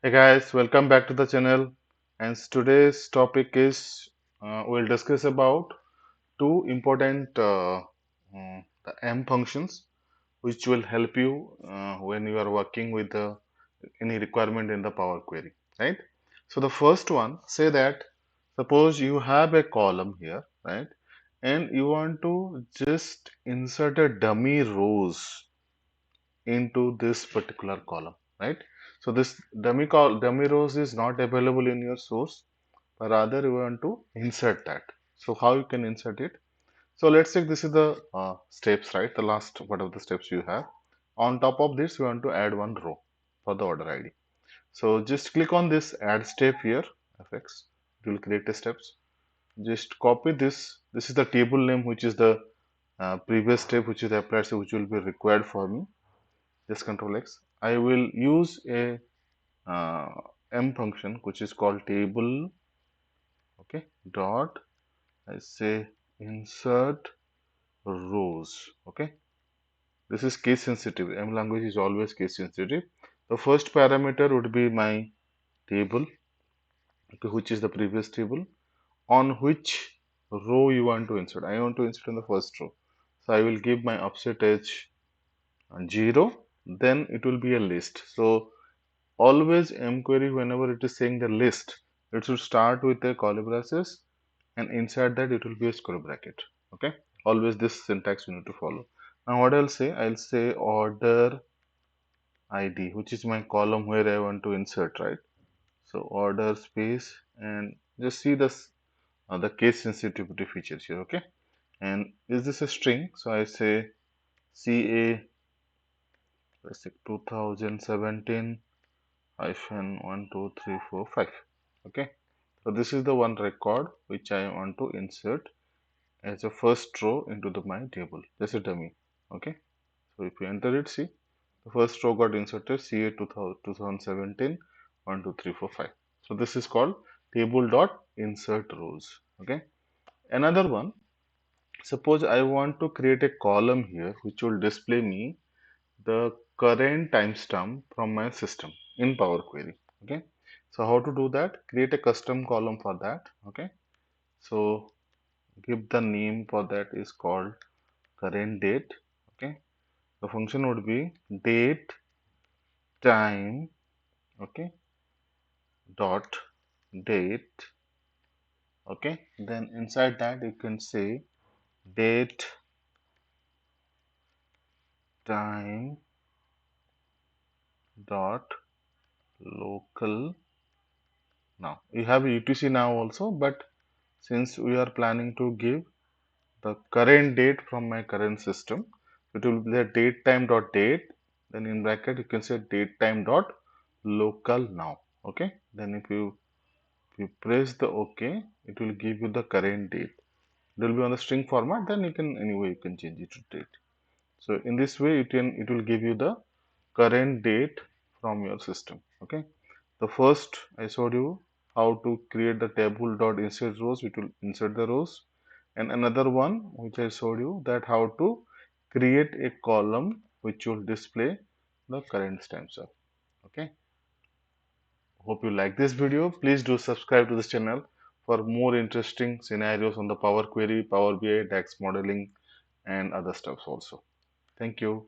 Hey guys, welcome back to the channel. And today's topic is we'll discuss about two important the M functions which will help you when you are working with any requirement in the Power Query, right? So the first one, say that suppose you have a column here, right? And you want to just insert a dummy rows into this particular column, right? So this dummy rows is not available in your source, but rather you want to insert that. So how you can insert it? So let's say this is the steps, right? The last whatever the steps you have. On top of this, we want to add one row for the order ID. So just click on this add step here, FX. It will create the steps. Just copy this. This is the table name, which is the previous step which is applied, so which will be required for me. Just Control X. I will use a uh, M function which is called table, okay, dot, I say insert rows, okay. This is case sensitive. M language is always case sensitive. The first parameter would be my table, okay, which is the previous table, on which row you want to insert. I want to insert in the first row. So I will give my offset edge 0, then it will be a list. So always mQuery, whenever it is saying the list, it should start with a curly braces and inside that it will be a square bracket. Okay, always this syntax you need to follow. Now what I'll say, order ID, which is my column where I want to insert, right? So order space and just see this the case sensitivity features here. Okay, and is this a string? So I say CA, let's say 2017 hyphen 1 2 3 4 5. Okay, so this is the one record which I want to insert as a first row into my table. That's a dummy. Okay, so if you enter it, see the first row got inserted CA 2017 1 2 3 4 5. So this is called table dot insert rows. Okay, another one. Suppose I want to create a column here which will display me the current timestamp from my system in Power Query. Okay, so how to do that? Create a custom column for that. Okay, so give the name for that is called current date. Okay, the function would be date time. Okay, dot date. Okay, then inside that you can say date time dot local. Now you have UTC now also, but since we are planning to give the current date from my current system, it will be the date time dot date. Then in bracket you can say date time dot local now. Okay. Then if you press the OK, it will give you the current date. It will be on the string format. Then you can anyway you can change it to date. So in this way it will give you the current date from your system. Okay. The first I showed you how to create the table dot insert rows. It will insert the rows, and another one which I showed you that how to create a column which will display the current timestamp. Okay. Hope you like this video. Please do subscribe to this channel for more interesting scenarios on the Power Query, Power BI, DAX modeling, and other stuffs also. Thank you.